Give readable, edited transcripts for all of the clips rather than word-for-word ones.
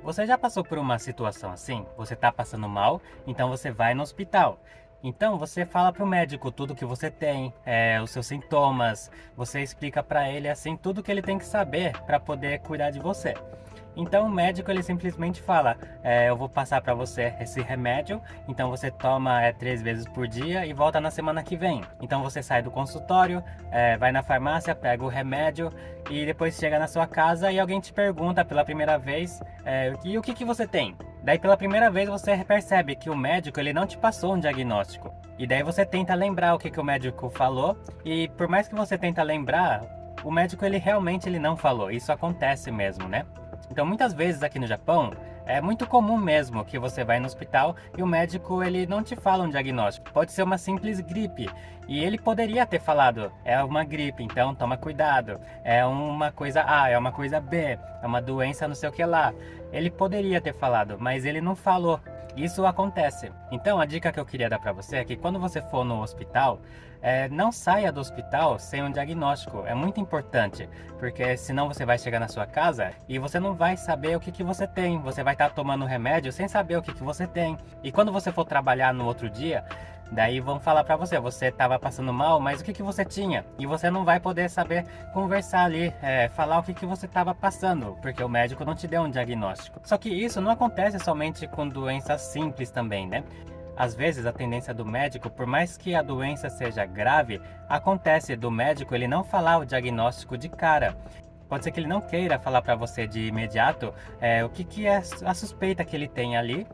Você já passou por uma situação assim? Você está passando mal, então você vai no hospital. Então você fala para o médico tudo que você tem, os seus sintomas, você explica para ele assim tudo que ele tem que saber para poder cuidar de você. Então o médico ele simplesmente fala, eu vou passar para você esse remédio, então você toma 3 vezes por dia e volta na semana que vem. Então você sai do consultório, vai na farmácia, pega o remédio e depois chega na sua casa e alguém te pergunta pela primeira vez, e o que você tem? Daí pela primeira vez você percebe que o médico ele não te passou um diagnóstico. E daí você tenta lembrar o que o médico falou e por mais que você tenta lembrar, o médico ele realmente ele não falou. Isso acontece mesmo, né? Então muitas vezes aqui no Japão é muito comum mesmo que você vai no hospital e o médico ele não te fala um diagnóstico. Pode ser uma simples gripe e ele poderia ter falado, é uma gripe, então toma cuidado. É uma coisa A, é uma coisa B, é uma doença não sei o que lá. Ele poderia ter falado, mas ele não falou. Isso acontece. Então a dica que eu queria dar para você é que quando você for no hospital, não saia do hospital sem um diagnóstico. É muito importante, porque senão você vai chegar na sua casa e você não vai saber o que você tem. Você vai estar tomando remédio sem saber o que você tem. E quando você for trabalhar no outro dia, daí vão falar para você, você estava passando mal, mas o que você tinha? E você não vai poder saber conversar ali, falar o que você estava passando, porque o médico não te deu um diagnóstico. Só que isso não acontece somente com doenças simples também, né? Às vezes a tendência do médico, por mais que a doença seja grave, acontece do médico ele não falar o diagnóstico de cara. Pode ser que ele não queira falar para você de imediato o que é a suspeita que ele tem ali.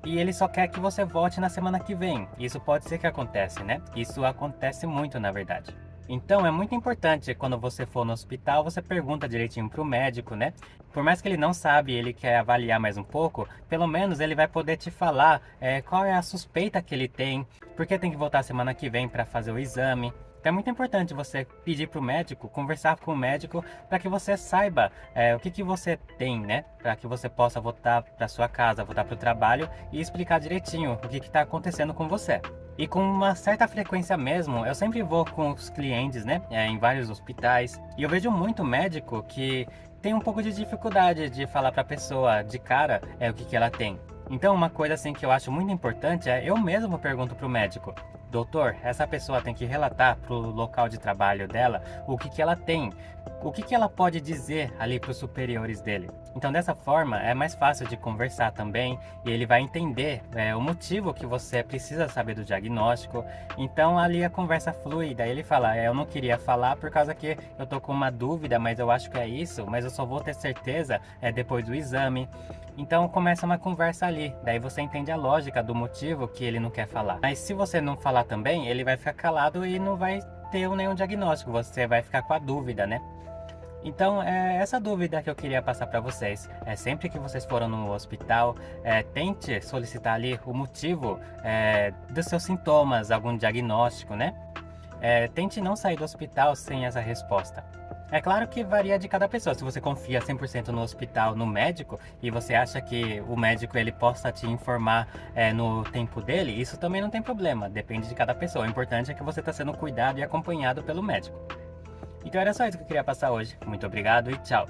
E ele só quer que você volte na semana que vem. Isso pode ser que acontece, né? Isso acontece muito, na verdade. Então é muito importante quando você for no hospital, você pergunta direitinho pro médico, né? Por mais que ele não sabe, ele quer avaliar mais um pouco, pelo menos ele vai poder te falar qual é a suspeita que ele tem, porque tem que voltar semana que vem para fazer o exame. Então é muito importante você pedir para o médico, conversar com o médico, para que você saiba o que você tem, né? Para que você possa voltar para sua casa, voltar para o trabalho e explicar direitinho o que está acontecendo com você. E com uma certa frequência mesmo, eu sempre vou com os clientes, né? Em vários hospitais. E eu vejo muito médico que tem um pouco de dificuldade de falar para a pessoa de cara o que ela tem. Então uma coisa assim que eu acho muito importante é eu mesmo pergunto para o médico: doutor, essa pessoa tem que relatar para o local de trabalho dela o que ela tem, o que ela pode dizer ali para os superiores dele. Então dessa forma é mais fácil de conversar também e ele vai entender o motivo que você precisa saber do diagnóstico. Então ali a conversa flui, daí ele fala, eu não queria falar por causa que eu tô com uma dúvida, mas eu acho que é isso, mas eu só vou ter certeza depois do exame. Então começa uma conversa ali, daí você entende a lógica do motivo que ele não quer falar. Mas se você não falar também, ele vai ficar calado e não vai ter nenhum diagnóstico, você vai ficar com a dúvida, né? Então, é essa dúvida que eu queria passar para vocês. Sempre que vocês foram no hospital, tente solicitar ali o motivo dos seus sintomas, algum diagnóstico, né? Tente não sair do hospital sem essa resposta. É claro que varia de cada pessoa. Se você confia 100% no hospital, no médico, e você acha que o médico ele possa te informar no tempo dele, isso também não tem problema. Depende de cada pessoa. O importante é que você está sendo cuidado e acompanhado pelo médico. Então era só isso que eu queria passar hoje. Muito obrigado e tchau!